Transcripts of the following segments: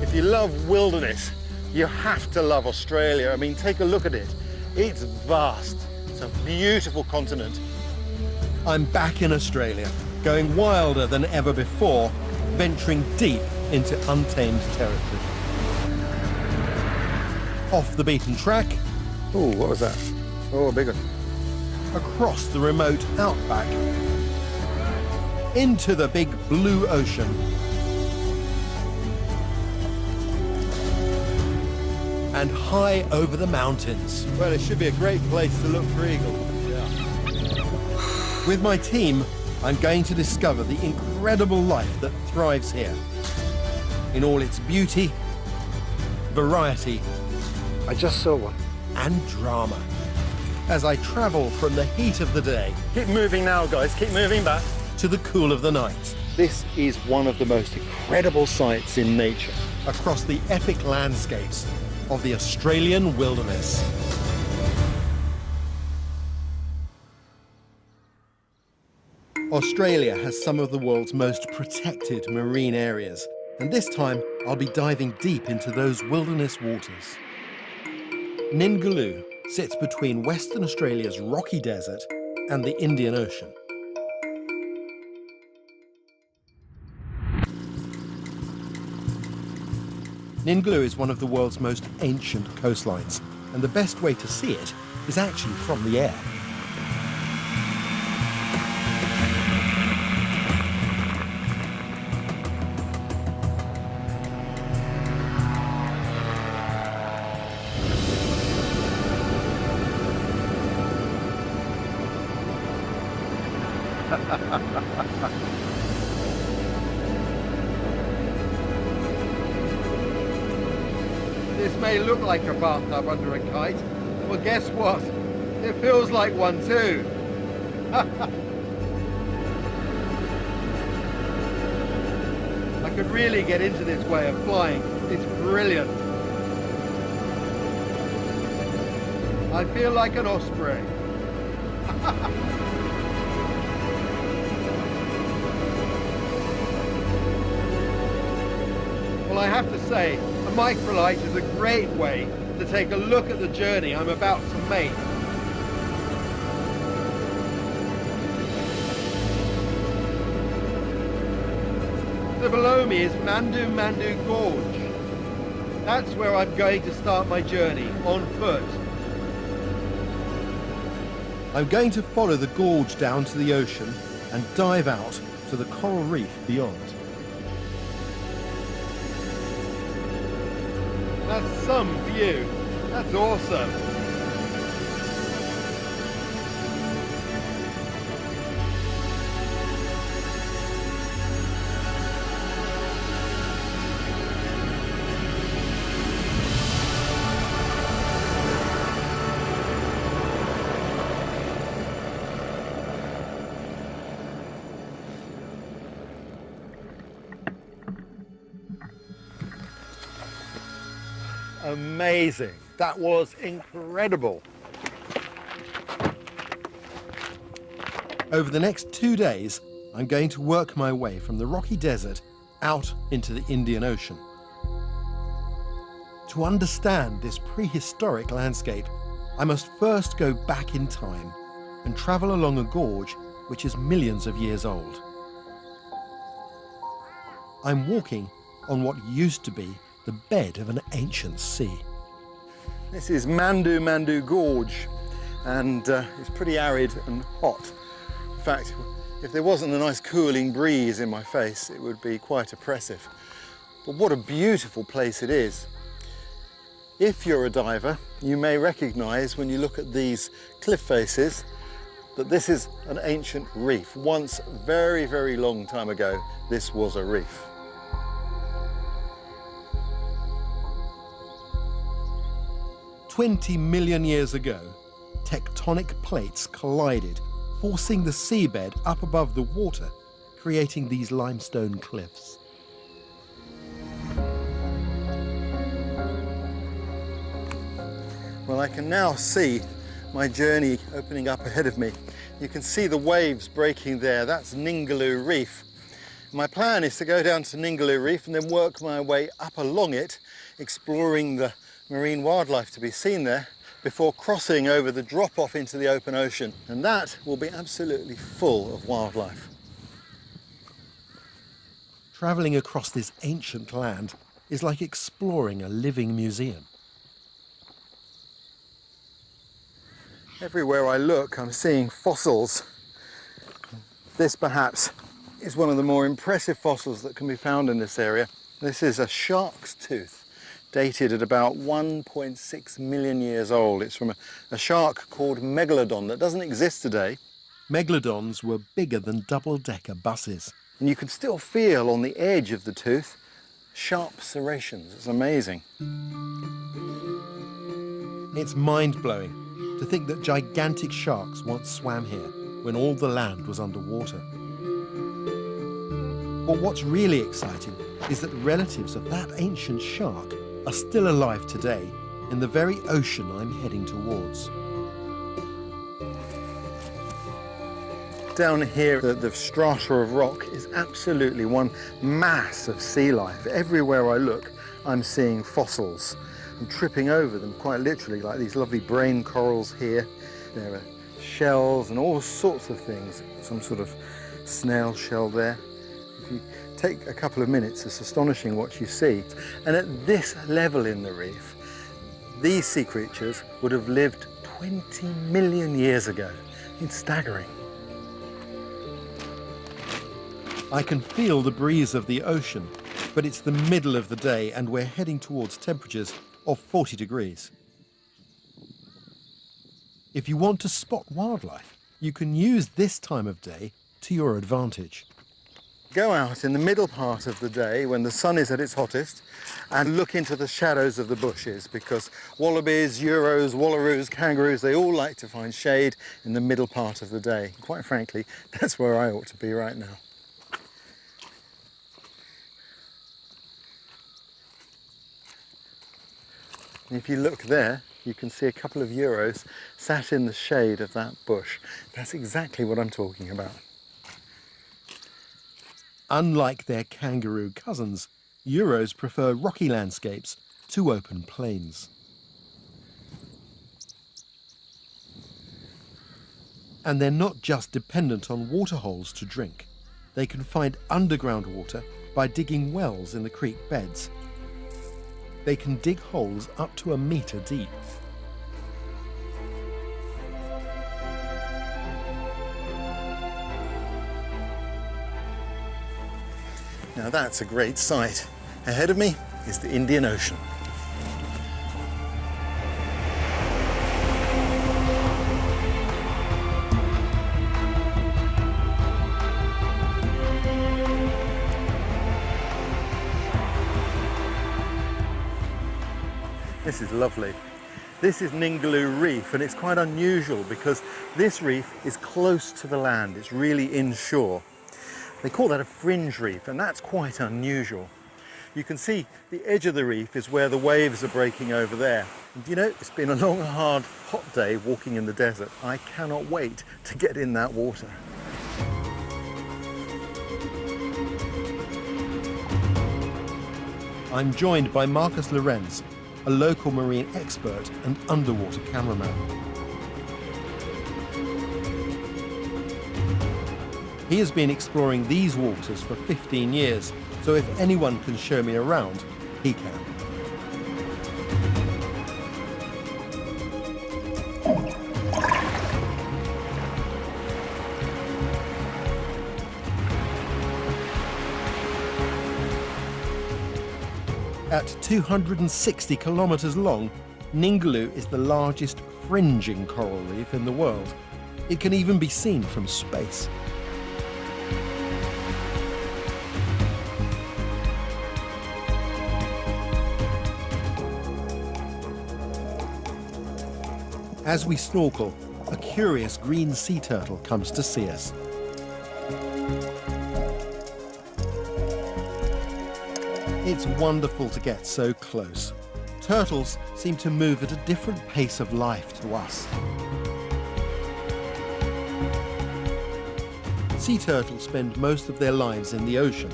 If you love wilderness, you have to love Australia. I mean, take a look at it. It's vast. It's a beautiful continent. I'm back in Australia, going wilder than ever before, venturing deep into untamed territory. Off the beaten track. Oh, what was that? Oh, a big one. Across the remote outback. Into the big blue ocean. And high over the mountains. Well, it should be a great place to look for eagles. Yeah. With my team, I'm going to discover the incredible life that thrives here. In all its beauty, variety, I just saw one, and drama. As I travel from the heat of the day. Keep moving now, guys, keep moving back. To the cool of the night. This is one of the most incredible sights in nature. Across the epic landscapes of the Australian wilderness. Australia has some of the world's most protected marine areas, and this time I'll be diving deep into those wilderness waters. Ningaloo sits between Western Australia's rocky desert and the Indian Ocean. Ningaloo is one of the world's most ancient coastlines, and the best way to see it is actually from the air. This may look like a bathtub under a kite. Well, guess what? It feels like one too. I could really get into this way of flying. It's brilliant. I feel like an osprey. Well, I have to say, a microlight is a great way to take a look at the journey I'm about to make. So below me is Ningaloo Gorge. That's where I'm going to start my journey, on foot. I'm going to follow the gorge down to the ocean and dive out to the coral reef beyond. That's some view. That's awesome. Amazing. That was incredible. Over the next 2 days, I'm going to work my way from the rocky desert out into the Indian Ocean. To understand this prehistoric landscape, I must first go back in time and travel along a gorge which is millions of years old. I'm walking on what used to be the bed of an ancient sea. This is Ningaloo Gorge, and it's pretty arid and hot. In fact, if there wasn't a nice cooling breeze in my face, it would be quite oppressive. But what a beautiful place it is. If you're a diver, you may recognize when you look at these cliff faces that this is an ancient reef. Once, very, very long time ago, this was a reef. "20 million years ago, tectonic plates collided, forcing the seabed up above the water, creating these limestone cliffs. Well, I can now see my journey opening up ahead of me. You can see the waves breaking there. That's Ningaloo Reef. My plan is to go down to Ningaloo Reef and then work my way up along it, exploring the marine wildlife to be seen there before crossing over the drop-off into the open ocean. And that will be absolutely full of wildlife. Travelling across this ancient land is like exploring a living museum. Everywhere I look, I'm seeing fossils. This perhaps is one of the more impressive fossils that can be found in this area. This is a shark's tooth, dated at about 1.6 million years old. It's from a shark called Megalodon that doesn't exist today. Megalodons were bigger than double-decker buses. And you can still feel on the edge of the tooth sharp serrations. It's amazing. It's mind-blowing to think that gigantic sharks once swam here when all the land was underwater. But what's really exciting is that relatives of that ancient shark are still alive today in the very ocean I'm heading towards. Down here, the strata of rock is absolutely one mass of sea life. Everywhere I look, I'm seeing fossils. I'm tripping over them quite literally, like these lovely brain corals here. There are shells and all sorts of things. Some sort of snail shell there. If you take a couple of minutes, it's astonishing what you see. And at this level in the reef, these sea creatures would have lived 20 million years ago. It's staggering. I can feel the breeze of the ocean, but it's the middle of the day and we're heading towards temperatures of 40 degrees. If you want to spot wildlife, you can use this time of day to your advantage. Go out in the middle part of the day when the sun is at its hottest and look into the shadows of the bushes, because wallabies, euros, wallaroos, kangaroos, they all like to find shade in the middle part of the day. Quite frankly, that's where I ought to be right now. And if you look there, you can see a couple of euros sat in the shade of that bush. That's exactly what I'm talking about. Unlike their kangaroo cousins, euros prefer rocky landscapes to open plains. And they're not just dependent on waterholes to drink. They can find underground water by digging wells in the creek beds. They can dig holes up to 1 metre deep. Now that's a great sight. Ahead of me is the Indian Ocean. This is lovely. This is Ningaloo Reef, and it's quite unusual because this reef is close to the land. It's really inshore. They call that a fringe reef, and that's quite unusual. You can see the edge of the reef is where the waves are breaking over there. And you know, it's been a long, hard, hot day walking in the desert. I cannot wait to get in that water. I'm joined by Marcus Lorenz, a local marine expert and underwater cameraman. He has been exploring these waters for 15 years, so if anyone can show me around, he can. At 260 kilometers long, Ningaloo is the largest fringing coral reef in the world. It can even be seen from space. As we snorkel, a curious green sea turtle comes to see us. It's wonderful to get so close. Turtles seem to move at a different pace of life to us. Sea turtles spend most of their lives in the ocean.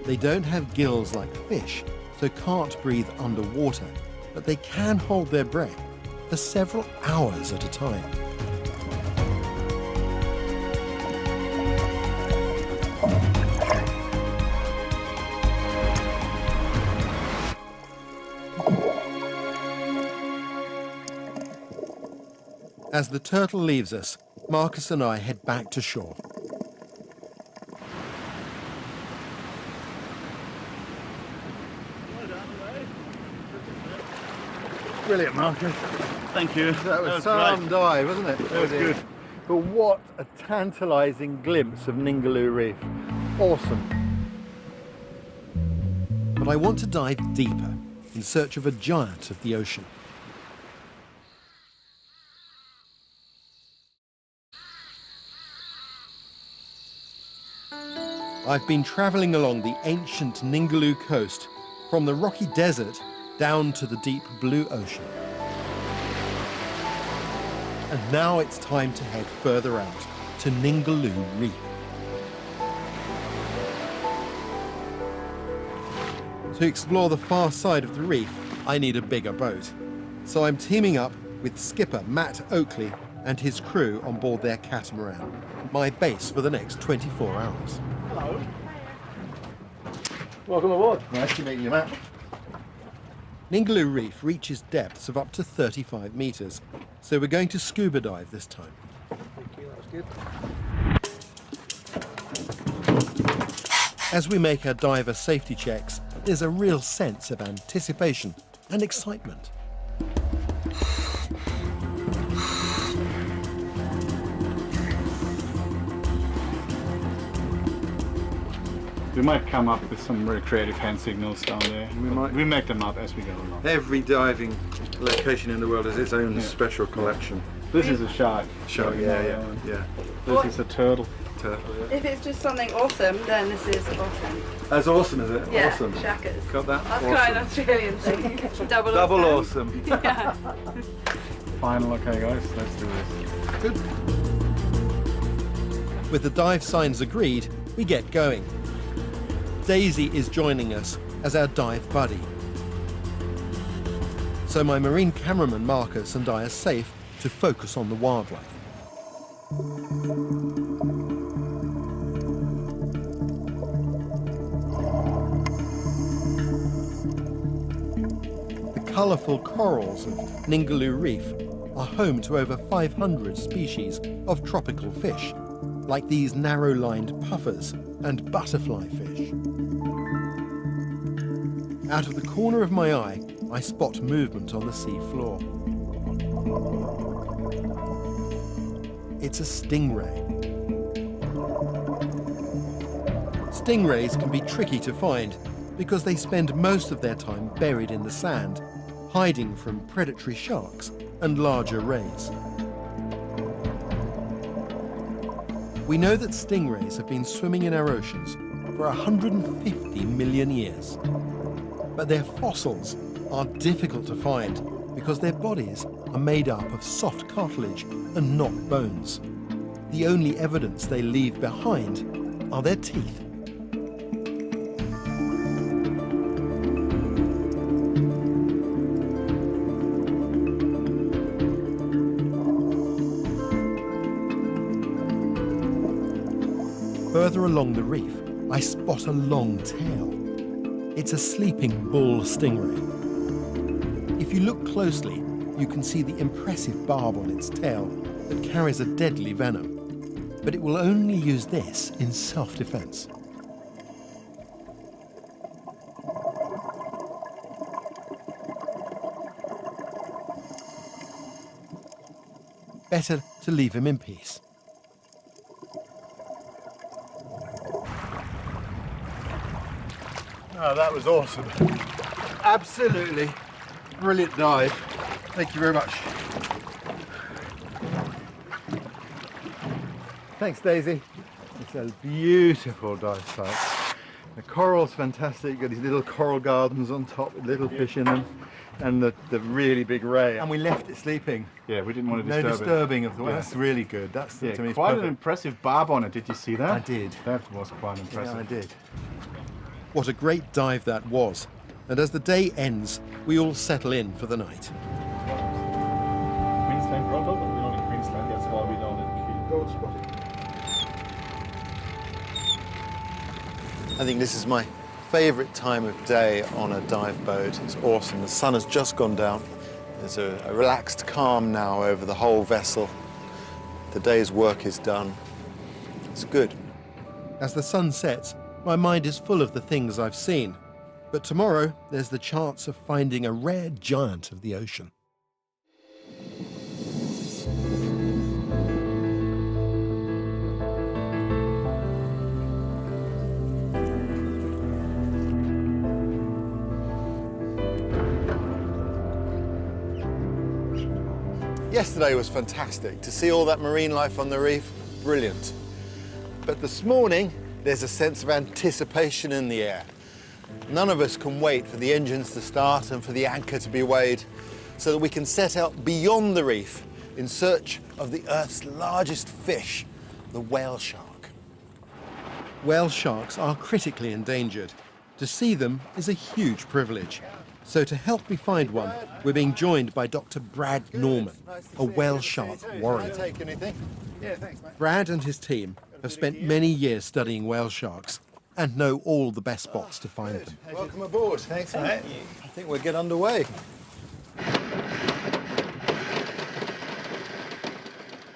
They don't have gills like fish, so can't breathe underwater, but they can hold their breath for several hours at a time. As the turtle leaves us, Marcus and I head back to shore. Brilliant, Marcus. Thank you. That was some great. dive, wasn't it? That was good. But what a tantalising glimpse of Ningaloo Reef. Awesome. But I want to dive deeper in search of a giant of the ocean. I've been travelling along the ancient Ningaloo Coast, from the rocky desert down to the deep blue ocean. And now it's time to head further out, to Ningaloo Reef. To explore the far side of the reef, I need a bigger boat. So I'm teaming up with skipper Matt Oakley and his crew on board their catamaran, my base for the next 24 hours. Hello. Welcome aboard. Nice to meet you, Matt. Ningaloo Reef reaches depths of up to 35 metres, so we're going to scuba dive this time. Thank you, that was good. As we make our diver safety checks, there's a real sense of anticipation and excitement. We might come up with some very creative hand signals down there. We make them up as we go along. Every diving location in the world has its own special collection. This is a shark. Shark, yeah. This is a turtle. Turtle, yeah. If it's just something awesome, then this is awesome. That's awesome, is it? Yeah, Awesome. shackers. Got that? That's Awesome. quite an Australian thing. Double awesome. Yeah. Final, okay guys, let's do this. Good. With the dive signs agreed, we get going. Daisy is joining us as our dive buddy. So my marine cameraman Marcus and I are safe to focus on the wildlife. The colourful corals of Ningaloo Reef are home to over 500 species of tropical fish, like these narrow-lined puffers and butterfly fish. Out of the corner of my eye, I spot movement on the sea floor. It's a stingray. Stingrays can be tricky to find because they spend most of their time buried in the sand, hiding from predatory sharks and larger rays. We know that stingrays have been swimming in our oceans for 150 million years. But their fossils are difficult to find because their bodies are made up of soft cartilage and not bones. The only evidence they leave behind are their teeth. Further along the reef, I spot a long tail. It's a sleeping bull stingray. If you look closely, you can see the impressive barb on its tail that carries a deadly venom. But it will only use this in self-defense. Better to leave him in peace. Oh, that was awesome. Absolutely brilliant dive. Thank you very much. Thanks, Daisy. It's a beautiful dive site. The coral's fantastic. You've got these little coral gardens on top with little fish in them, and the really big ray. And we left it sleeping. Yeah, we didn't want to No disturb it. disturbing of the way. That's really good. That's Yeah, to me quite an perfect. impressive barb on it. Did you see that? I did. That was quite impressive. Yeah, I did. What a great dive that was. And as the day ends, we all settle in for the night. Queensland grotto, but we're not in Queensland. That's why we don't keep gold spotting. I think this is my favourite time of day on a dive boat. It's awesome. The sun has just gone down. There's a relaxed calm now over the whole vessel. The day's work is done. It's good. As the sun sets, my mind is full of the things I've seen. But tomorrow, there's the chance of finding a rare giant of the ocean. Yesterday was fantastic. To see all that marine life on the reef, brilliant. But this morning, there's a sense of anticipation in the air. None of us can wait for the engines to start and for the anchor to be weighed so that we can set out beyond the reef in search of the Earth's largest fish, the whale shark. Whale sharks are critically endangered. To see them is a huge privilege. So to help me find one, we're being joined by Dr. Brad Norman, a whale shark warrior. Take anything? Yeah, thanks, mate. Brad and his team have spent many years studying whale sharks and know all the best spots to find them. Welcome aboard. Thanks, mate. I think we'll get underway.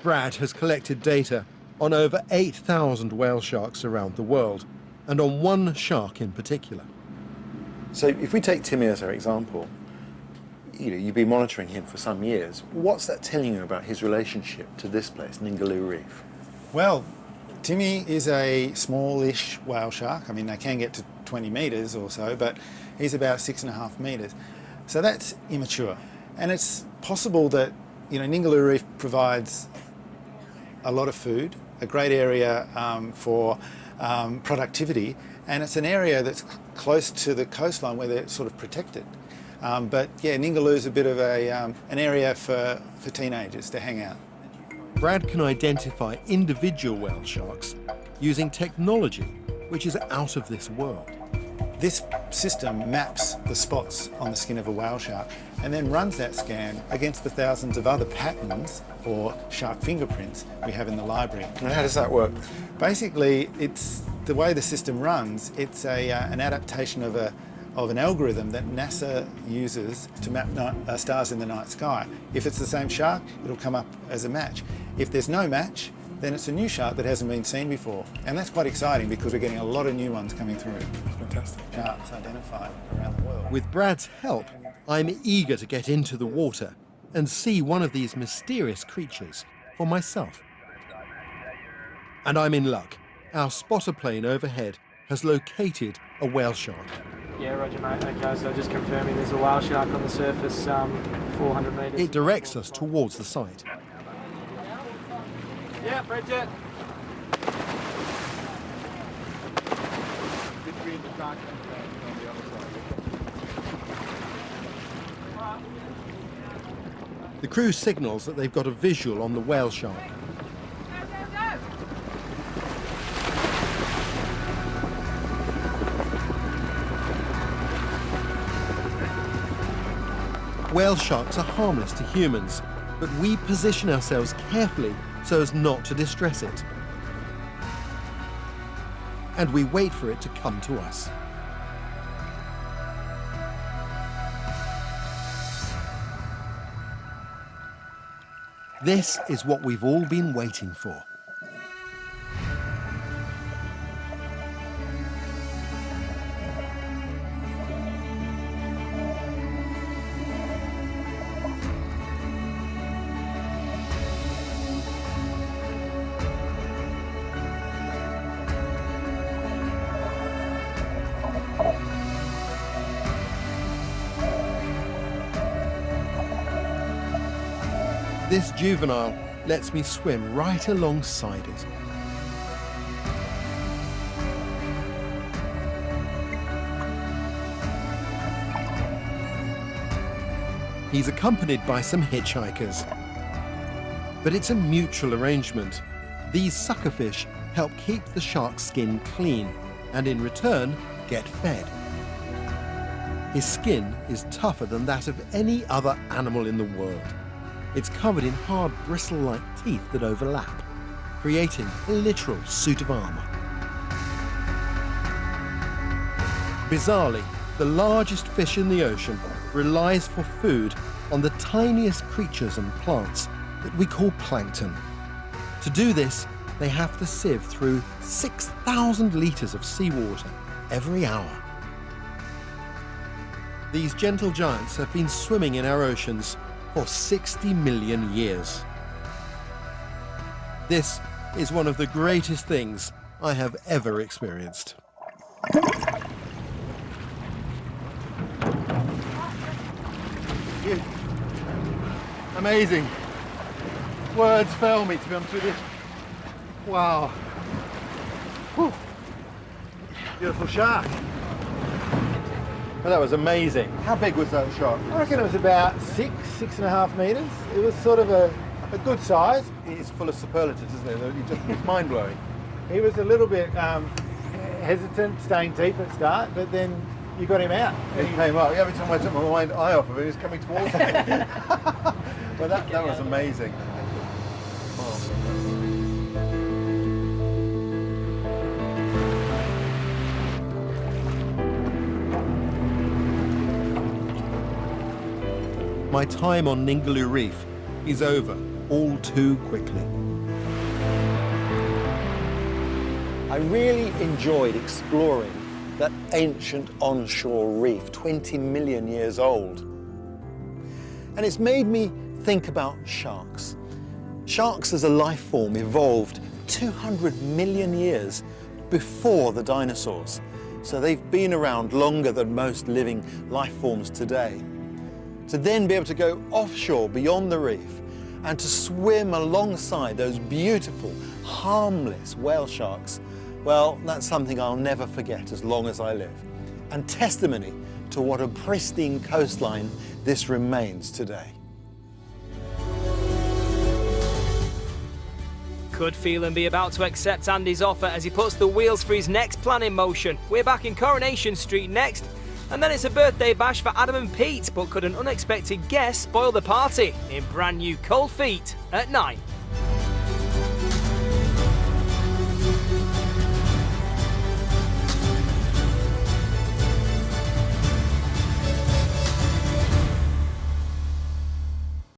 Brad has collected data on over 8,000 whale sharks around the world, and on one shark in particular. So if we take Timmy as our example, you've been monitoring him for some years. What's that telling you about his relationship to this place, Ningaloo Reef? Well, Timmy is a smallish whale shark. I mean, they can get to 20 metres or so, but he's about 6.5 metres. So that's immature. And it's possible that, Ningaloo Reef provides a lot of food, a great area for productivity, and it's an area that's close to the coastline where they're sort of protected. But yeah, Ningaloo's a bit of an area for teenagers to hang out. Brad can identify individual whale sharks using technology which is out of this world. This system maps the spots on the skin of a whale shark and then runs that scan against the thousands of other patterns or shark fingerprints we have in the library. And how does that work? Basically, it's the way the system runs. It's an adaptation of an algorithm that NASA uses to map stars in the night sky. If it's the same shark, it'll come up as a match. If there's no match, then it's a new shark that hasn't been seen before. And that's quite exciting because we're getting a lot of new ones coming through. Fantastic. Sharks identified around the world. With Brad's help, I'm eager to get into the water and see one of these mysterious creatures for myself. And I'm in luck. Our spotter plane overhead has located a whale shark. Yeah, roger, mate. Okay, so just confirming there's a whale shark on the surface, 400 metres. It directs us towards the site. Yeah, Bridget. Between the dark and on the other side. The crew signals that they've got a visual on the whale shark. Whale sharks are harmless to humans, but we position ourselves carefully so as not to distress it. And we wait for it to come to us. This is what we've all been waiting for. This juvenile lets me swim right alongside it. He's accompanied by some hitchhikers. But it's a mutual arrangement. These suckerfish help keep the shark's skin clean and in return get fed. His skin is tougher than that of any other animal in the world. It's covered in hard bristle-like teeth that overlap, creating a literal suit of armor. Bizarrely, the largest fish in the ocean relies for food on the tiniest creatures and plants that we call plankton. To do this, they have to sieve through 6,000 litres of seawater every hour. These gentle giants have been swimming in our oceans for 60 million years. This is one of the greatest things I have ever experienced. Amazing. Words fail me, to be honest with you. Wow. Whew. Beautiful shark. Well, that was amazing. How big was that shark? I reckon it was about 6.5 metres. It was sort of a good size. It's full of superlatives, isn't it? It's mind-blowing. He was a little bit hesitant, staying deep at start, but then you got him out. He came up. Every time I took my eye off of him, he was coming towards me. Well, that was amazing. My time on Ningaloo Reef is over all too quickly. I really enjoyed exploring that ancient onshore reef, 20 million years old. And it's made me think about sharks. Sharks as a life form evolved 200 million years before the dinosaurs. So they've been around longer than most living life forms today. To then be able to go offshore beyond the reef and to swim alongside those beautiful, harmless whale sharks, well, that's something I'll never forget as long as I live. And testimony to what a pristine coastline this remains today. Could feel and be about to accept Andy's offer as he puts the wheels for his next plan in motion. We're back in Coronation Street next. And then it's a birthday bash for Adam and Pete, but could an unexpected guest spoil the party in brand new Cold Feet at 9?